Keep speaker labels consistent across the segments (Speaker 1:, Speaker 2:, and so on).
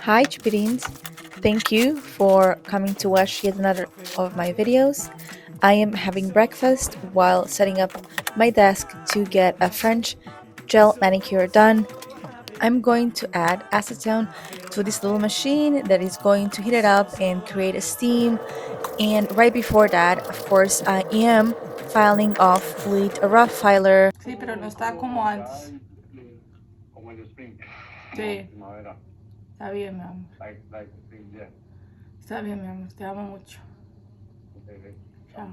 Speaker 1: Hi, Chipirins. Thank you for coming to watch yet another of my videos. I am having breakfast while setting up my desk to get a French gel manicure done. I'm going to add acetone to this little machine that is going to heat it up and create a steam. And right before that, of course, I am filing off with a rough filer.
Speaker 2: Sí, pero no está como antes. Sí, está bien, mi amor. Está bien, mi amor. Te amo mucho. Chao.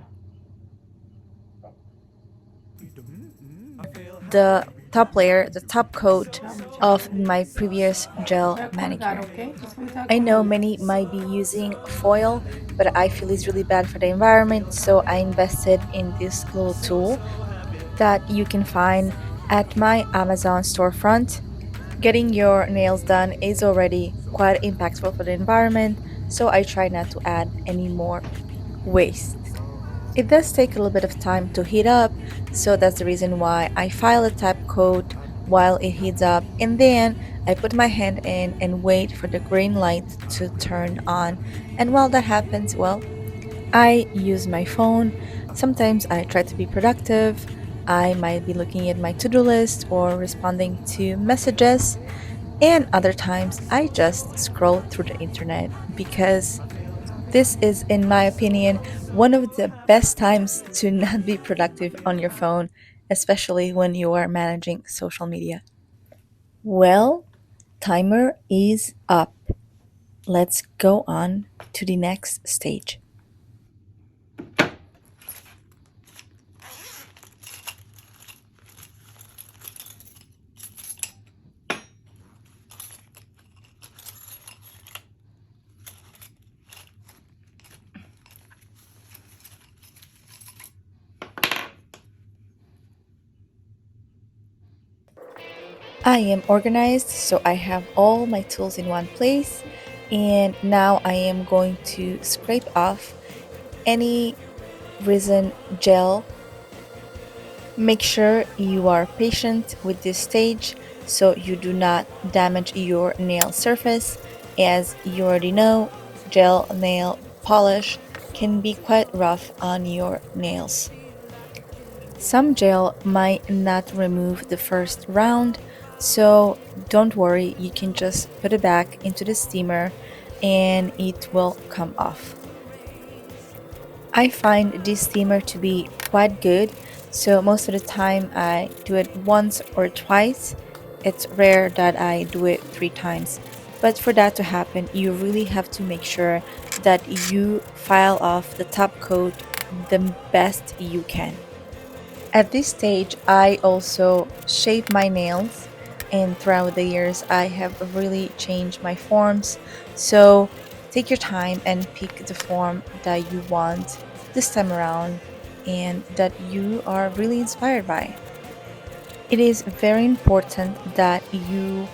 Speaker 1: The top layer, the top coat
Speaker 2: Chao, muchacho.
Speaker 1: of my previous gel
Speaker 2: Voy a colgar,
Speaker 1: manicure.
Speaker 2: ¿ok? Descuida
Speaker 1: I know
Speaker 2: conmigo.
Speaker 1: many might be using foil, but I feel it's really bad for the environment, so I invested in this little tool that you can find at my Amazon storefront. Getting your nails done is already quite impactful for the environment, so I try not to add any more waste. It does take a little bit of time to heat up, so that's the reason why I file the top coat while it heats up, and then I put my hand in and wait for the green light to turn on. And while that happens, well, I use my phone. Sometimes I try to be productive. I might be looking at my to-do list or responding to messages, and other times I just scroll through the internet because this is, in my opinion, one of the best times to not be productive on your phone, especially when you are managing social media. Well, timer is up. Let's go on to the next stage. I am organized, so I have all my tools in one place, and now I am going to scrape off any resin gel. Make sure you are patient with this stage so you do not damage your nail surface. As you already know, gel nail polish can be quite rough on your nails. Some gel might not remove the first round, so don't worry, you can just put it back into the steamer and it will come off. I find this steamer to be quite good, so most of the time I do it once or twice. It's rare that I do it 3 times. But for that to happen, you really have to make sure that you file off the top coat the best you can. At this stage, I also shape my nails, and throughout the years, I have really changed my forms. So take your time and pick the form that you want this time around and that you are really inspired by. It is very important that you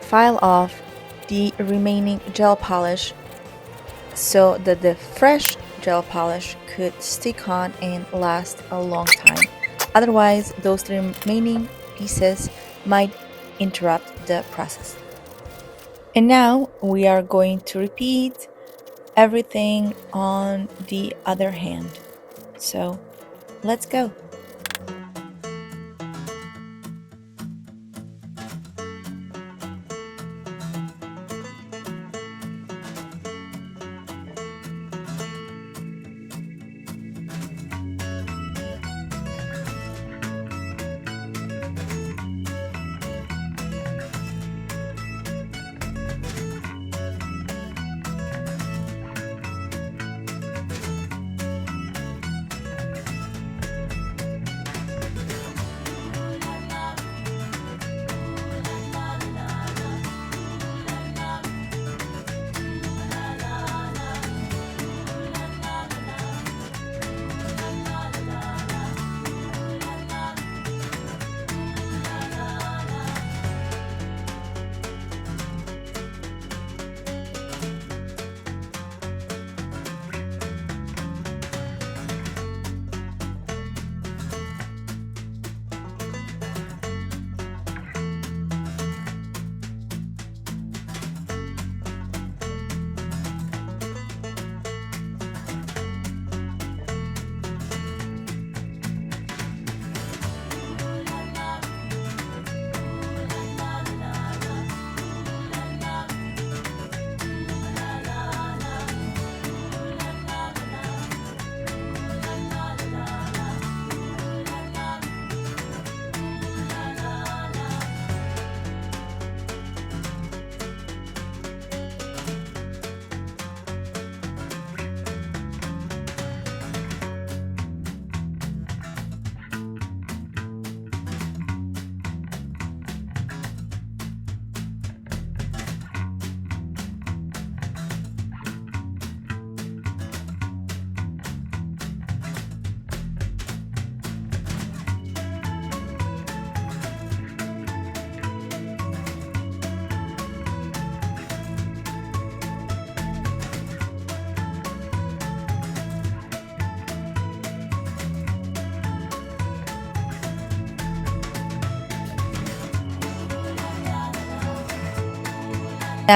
Speaker 1: file off the remaining gel polish so that the fresh gel polish could stick on and last a long time. Otherwise, those remaining pieces might interrupt the process. And now we are going to repeat everything on the other hand. So let's go.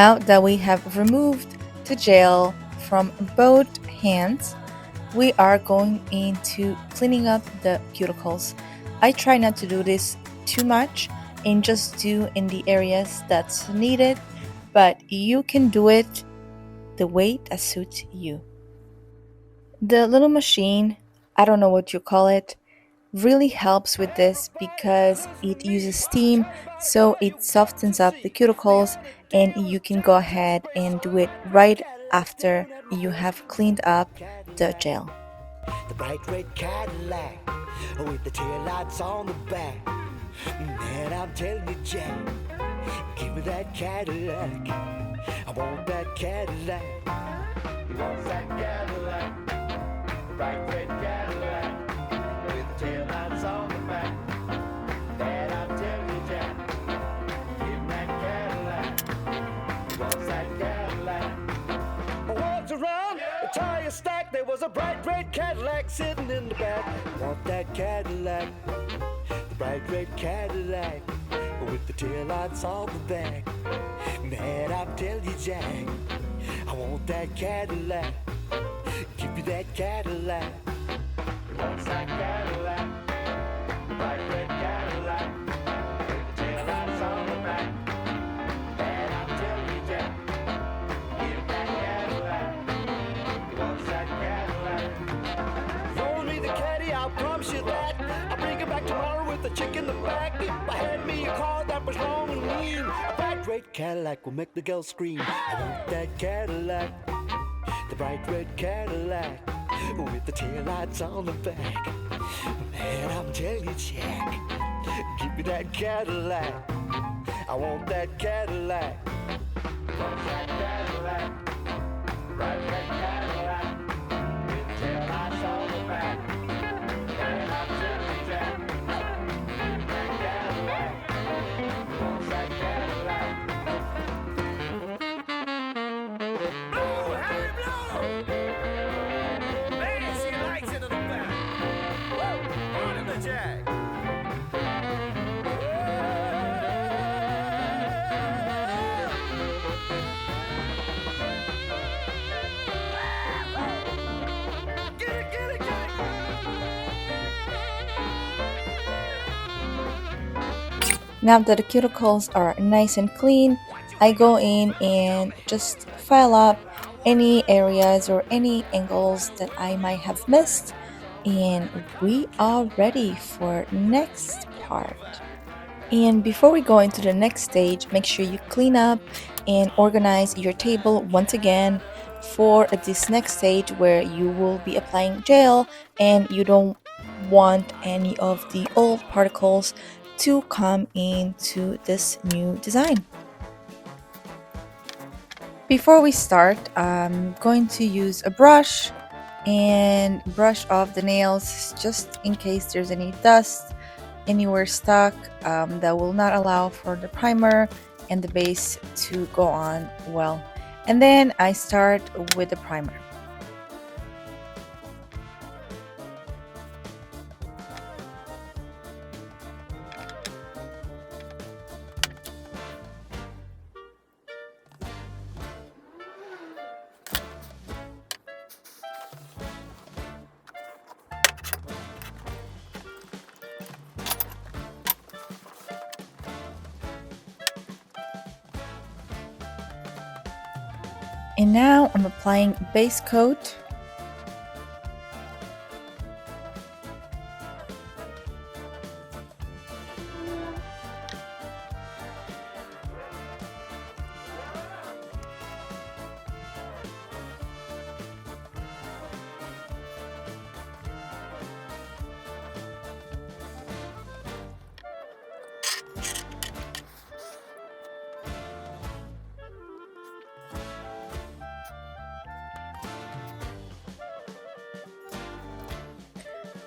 Speaker 1: Now that we have removed the gel from both hands, we are going into cleaning up the cuticles. I try not to do this too much and just do in the areas that's needed, but you can do it the way that suits you. The little machine, I don't know what you call it, really helps with this because it uses steam, so it softens up the cuticles, and you can go ahead and do it right after you have cleaned up the gel.
Speaker 3: The bright red Cadillac with the taillights on the back. Man, I'm telling you, Jack, give me that Cadillac. I want that Cadillac. He wants that Cadillac, bright red Cadillac with the taillights on the back. Man, I'm telling you, Jack, give me that Cadillac. He wants that Cadillac. Walked around a tire stack. There was a bright red Cadillac sitting in the back. Want that Cadillac, the bright red Cadillac with the taillights on the back. Man, I'm telling you, Jack, I want that Cadillac. Give me that Cadillac. What's that Cadillac? The bright red Cadillac with the taillights on the back. Man, I'm telling you, Jack, give that Cadillac. What's that Cadillac? Roll me the caddy, I'll promise you that. I'll bring it back tomorrow with a chick in the back. If I had me a car that was long and lean, a bright red Cadillac will make the girl scream. I want that Cadillac, the bright red Cadillac with the taillights on the back. Man, I'm telling you, Jack, give me that Cadillac. I want that Cadillac. Want that Cadillac, bright red Cadillac with the taillights on the back. Man, I'm telling you, Jack, give me that Cadillac. Want that Cadillac. Blue, Harry Blue! Man, she likes it in the back. Woo! On in the Jack. Get it, get it, get
Speaker 1: Now that the cuticles are nice and clean, I go in and just file up any areas or any angles that I might have missed, and we are ready for next part. And before we go into the next stage, make sure you clean up and organize your table once again for this next stage where you will be applying gel and you don't want any of the old particles to come into this new design. Before we start, I'm going to use a brush and brush off the nails just in case there's any dust anywhere stuck that will not allow for the primer and the base to go on well. And then I start with the primer. And now I'm applying base coat.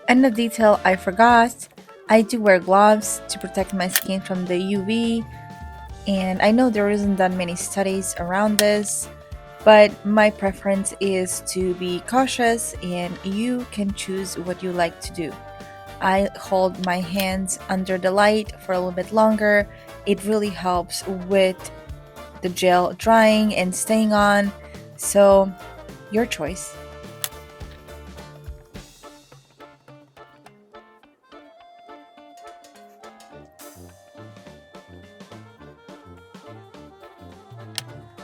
Speaker 1: And a detail I forgot, I do wear gloves to protect my skin from the UV, and I know there isn't that many studies around this, but my preference is to be cautious and you can choose what you like to do. I hold my hands under the light for a little bit longer. It really helps with the gel drying and staying on. So, your choice.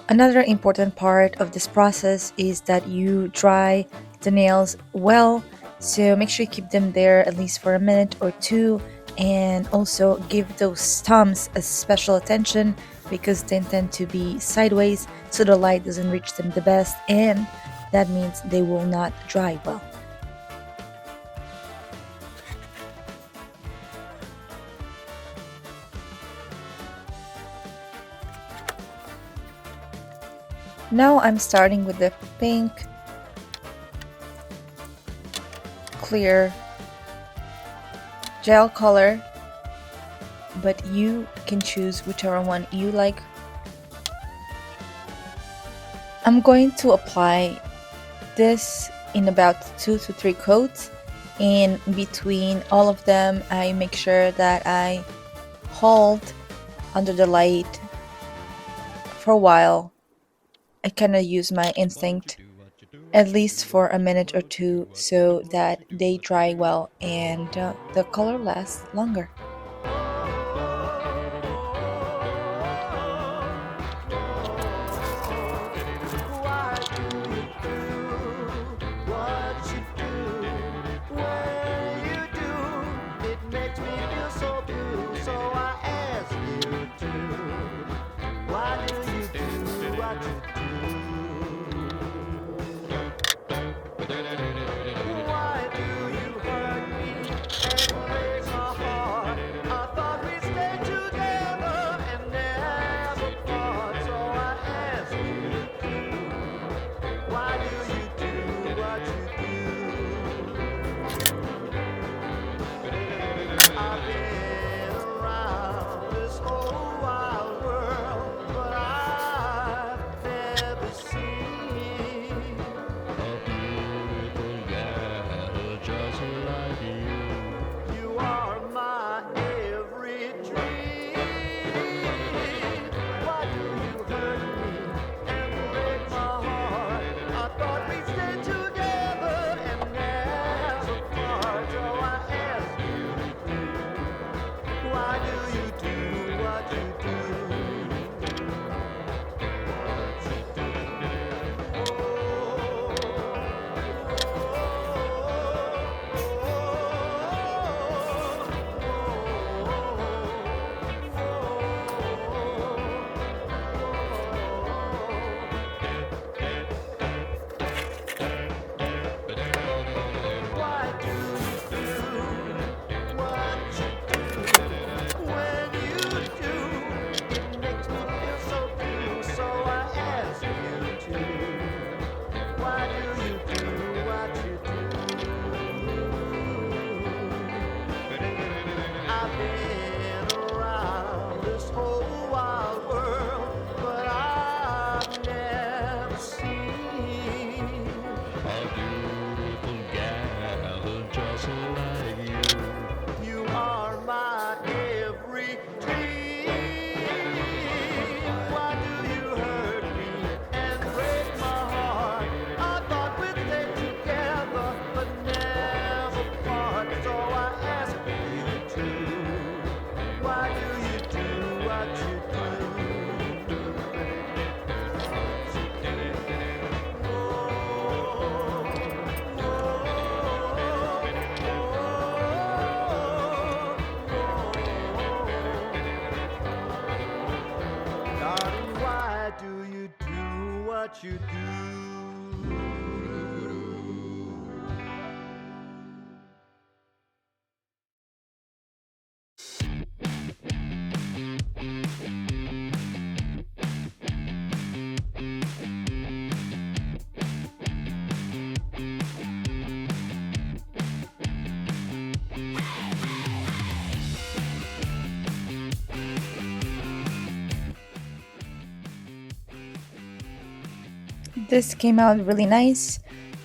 Speaker 1: Another important part of this process is that you dry the nails well, so make sure you keep them there at least for a minute or two, and also give those thumbs a special attention because they tend to be sideways so the light doesn't reach them the best, and that means they will not dry well. Now I'm starting with the pink, clear gel color, but you can choose whichever one you like. I'm going to apply this in about 2 to 3 coats, and between all of them I make sure that I hold under the light for a while. I kind of use my instinct at least for a minute or two so that they dry well and the color lasts longer.
Speaker 3: Why do you do what you do? When you do, it makes me feel so blue. So I ask you to, why do you do what you do? Why do you hurt me and break my heart? I thought we'd stay together and never part. So I ask you, why do you do what you do? I've been around this whole wide world, but I've never seen just like you. You are my every dream. Why do you hurt me and break my heart? I thought we'd stay together and never part. So I ask you, why do you do what you do? Why do you do what you do? When you do, it makes me feel so blue. So I ask you to, why do you do what you do? I've been around this whole wide world, but I've never seen a beautiful gal just like you. You are my every dream. Why do you hurt me and break my heart? I thought we'd stay together, but never part. So I ask you to, why do you do what you do? Darling, why do you do what you do?
Speaker 1: This came out really nice.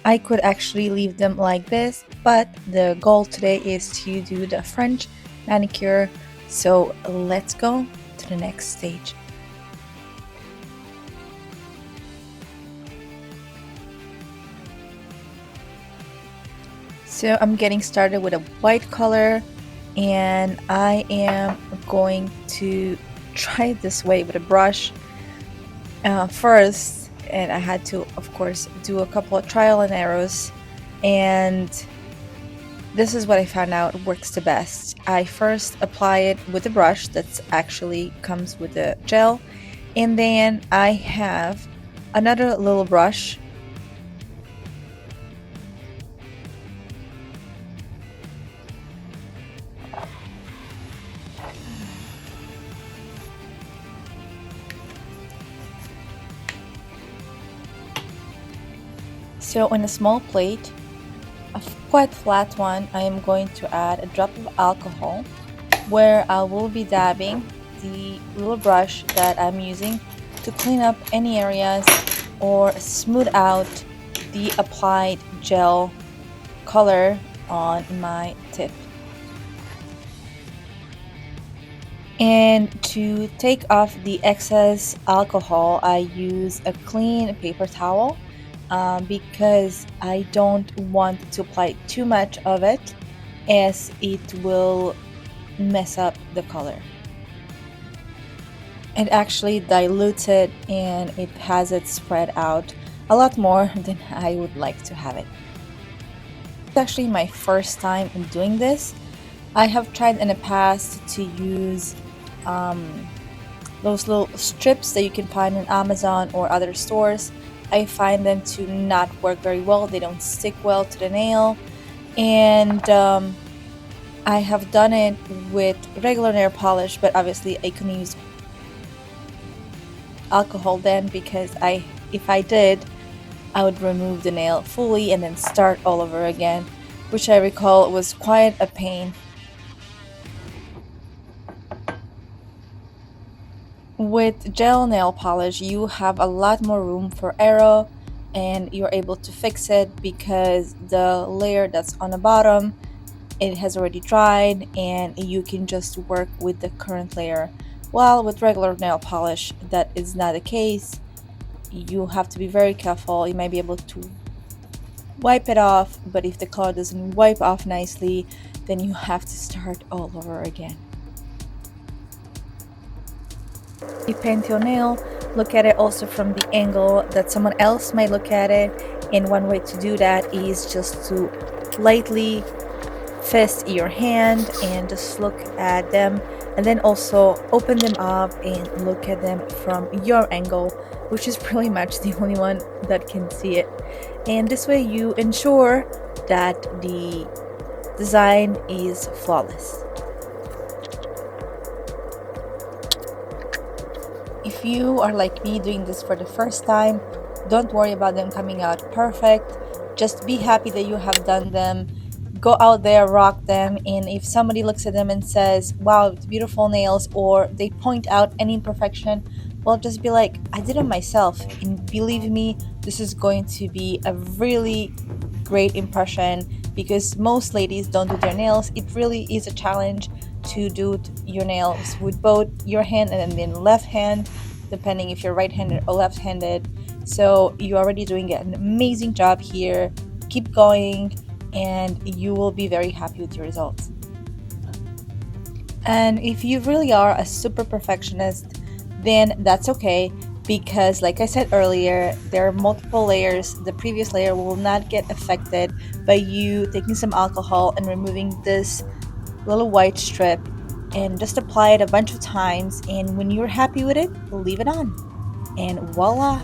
Speaker 1: I could actually leave them like this, but the goal today is to do the French manicure. So let's go to the next stage. So I'm getting started with a white color, and I am going to try it this way with a brush first. And I had to, of course, do a couple of trial and errors. And this is what I found out works the best. I first apply it with a brush that's actually comes with a gel, and then I have another little brush. So on a small plate, a quite flat one, I am going to add a drop of alcohol, where I will be dabbing the little brush that I'm using to clean up any areas or smooth out the applied gel color on my tip. And to take off the excess alcohol, I use a clean paper towel because I don't want to apply too much of it, as it will mess up the color. It actually dilutes it and it has it spread out a lot more than I would like to have it. It's actually my first time in doing this. I have tried in the past to use those little strips that you can find on Amazon or other stores. I find them to not work very well. They don't stick well to the nail. And I have done it with regular nail polish, but obviously I couldn't use alcohol then, because if I did, I would remove the nail fully and then start all over again, which I recall was quite a pain. With gel nail polish, you have a lot more room for error, and you're able to fix it because the layer that's on the bottom, it has already dried, and you can just work with the current layer. While with regular nail polish, that is not the case. You have to be very careful. You might be able to wipe it off, but if the color doesn't wipe off nicely, then you have to start all over again. You paint your nail, look at it also from the angle that someone else might look at it, and one way to do that is just to lightly fist your hand and just look at them, and then also open them up and look at them from your angle, which is pretty much the only one that can see it. And this way you ensure that the design is flawless. If you are like me doing this for the first time, don't worry about them coming out perfect. Just be happy that you have done them. Go out there, rock them, and if somebody looks at them and says, wow, it's beautiful nails, or they point out any imperfection, well, just be like, I did it myself. And believe me, this is going to be a really great impression, because most ladies don't do their nails. It really is a challenge to do your nails with both your hand and then left hand, depending if you're right-handed or left-handed. So you're already doing an amazing job here. Keep going, and you will be very happy with your results. And if you really are a super perfectionist, then that's okay, because like I said earlier, there are multiple layers. The previous layer will not get affected by you taking some alcohol and removing this little white strip, and just apply it a bunch of times, and when you're happy with it, leave it on, and voila.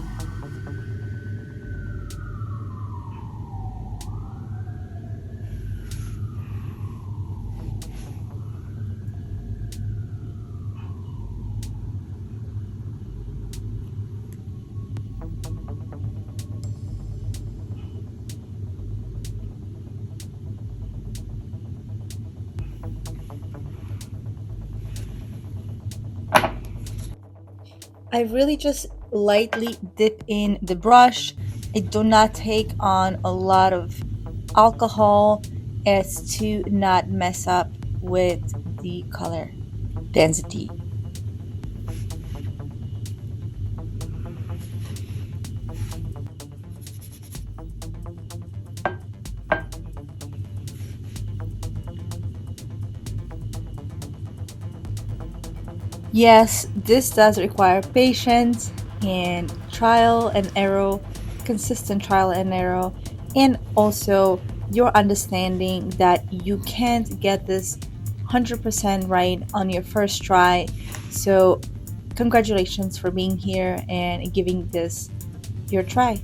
Speaker 1: I really just lightly dip in the brush. I do not take on a lot of alcohol as to not mess up with the color density. Yes, this does require patience and trial and error, consistent trial and error, and also your understanding that you can't get this 100% right on your first try. So, congratulations for being here and giving this your try.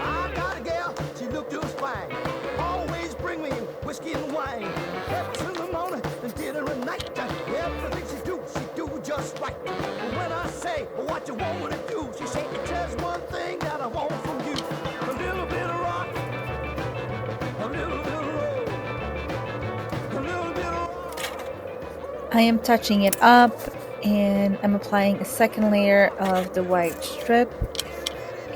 Speaker 3: I got a gal, she looked just fine. Always bring me whiskey and wine. Breakfast in the morning and dinner at night. Everything she do just right. But when I say what you want me to do, she say it's just one thing that I want from you. A little bit of rock, a little bit of roll, a little bit of rock.
Speaker 1: I am touching it up and I'm applying a second layer of the white strip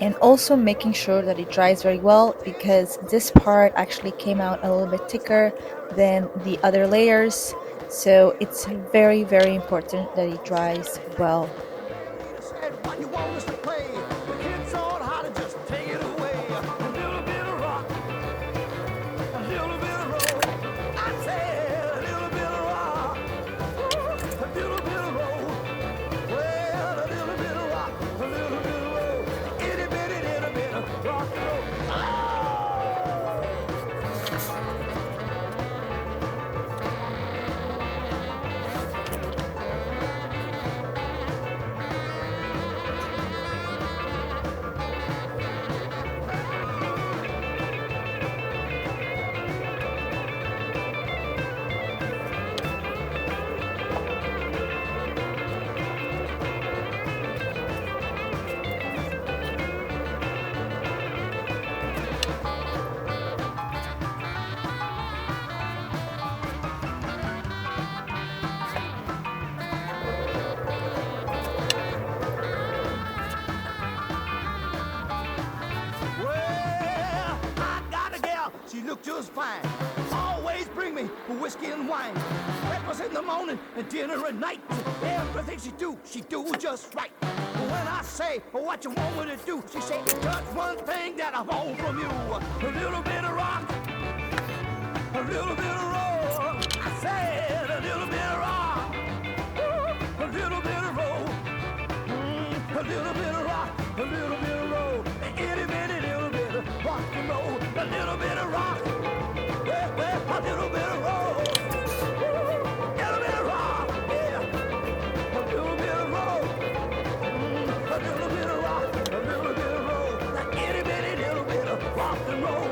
Speaker 1: and also making sure that it dries very well because this part actually came out a little bit thicker than the other layers. So it's very, very important that it dries well.
Speaker 3: Said, why you want us to play? The kids on how to just take it away. A little bit of rock, a little bit of roll. I said a little bit of rock, a little bit of roll. Well, a little bit of rock, a little bit of roll. Itty bitty little bit of rock and roll. Well, I got a gal, she looked just fine. Always bring me whiskey and wine. Breakfast in the morning and dinner at night. Everything she do just right. But when I say what you want me to do, she say it's just one thing that I want from you. A little bit of rock, a little bit of roll. I said a little bit of rock, a little bit of roll. A little bit of rock, a little bit of roll, itty bitty little bit of rock and roll, a little bit of rock, a little bit of roll, a little bit of rock, yeah, a little bit of roll, a little bit of rock, a little bit of roll, that itty bitty little bit of rock and roll.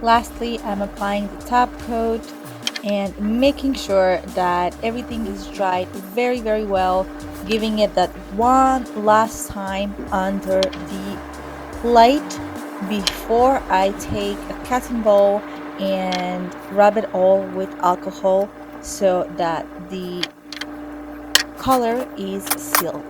Speaker 1: Lastly, I'm applying the top coat and making sure that everything is dried very, very well, giving it that one last time under the light before I take a cotton ball and rub it all with alcohol so that the color is sealed.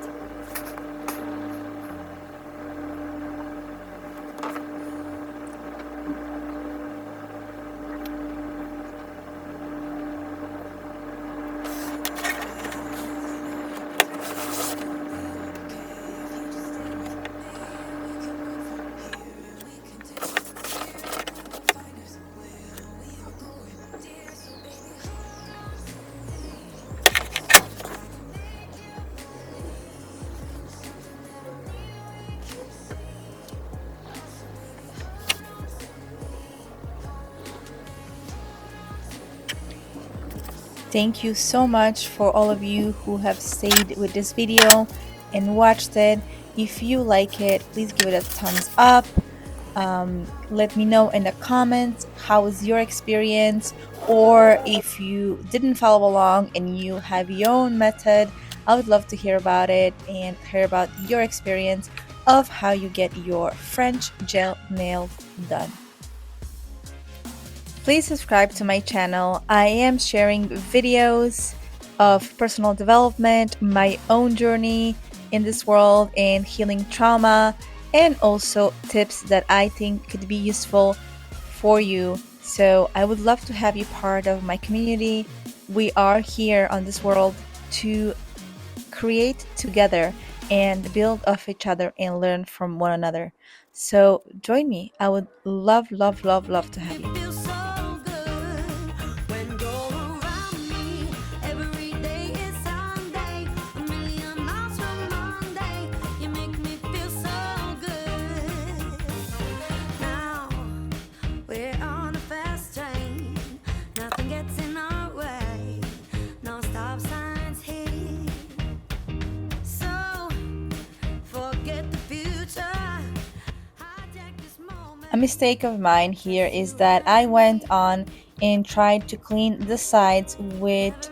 Speaker 1: Thank you so much for all of you who have stayed with this video and watched it. If you like it, please give it a thumbs up. Let me know in the comments how was your experience, or if you didn't follow along and you have your own method, I would love to hear about it and hear about your experience of how you get your French gel nails done. Please subscribe to my channel. I am sharing videos of personal development, my own journey in this world, and healing trauma, and also tips that I think could be useful for you. So I would love to have you part of my community. We are here on this world to create together and build off each other and learn from one another. So join me. I would love, love, love, love to have you.
Speaker 3: Feel so good when you're around me. Every day is Sunday, a million miles from Monday. You make me feel so good. Now we're on a fast train, nothing gets in our way, no stop signs here. So forget the future. Hijack this moment.
Speaker 1: A mistake of mine here is that I went on and tried to clean the sides with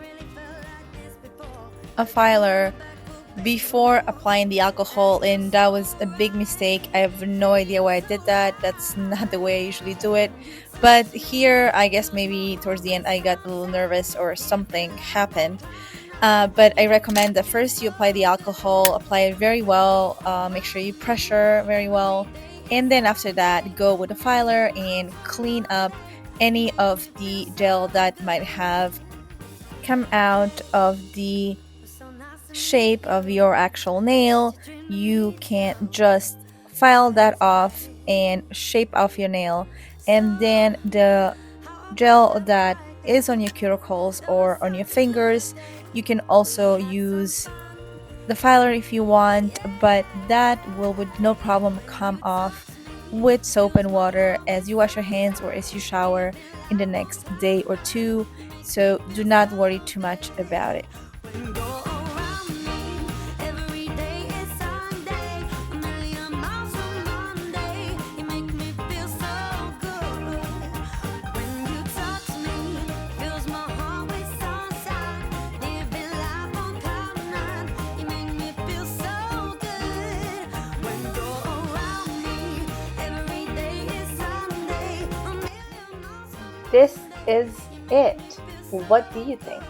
Speaker 1: a filer before applying the alcohol, and that was a big mistake. I have no idea why I did that. That's not the way I usually do it. But here, I guess maybe towards the end I got a little nervous or something happened. But I recommend that first you apply the alcohol, apply it very well, make sure you pressure very well, and then after that go with a filer and clean up any of the gel that might have come out of the shape of your actual nail. You can just file that off and shape off your nail, and then the gel that is on your cuticles or on your fingers, you can also use the filer if you want, but that will with no problem come off with soap and water as you wash your hands or as you shower in the next day or two. So do not worry too much about it.
Speaker 3: When you're around me, every day is Sunday, a million miles from Monday. You make me feel so good. When you touch me, fills my heart with sunshine. Living life on cloud nine. You make me feel so good. When you're around me, every day is Sunday, a million miles from
Speaker 1: This is it. What do you think?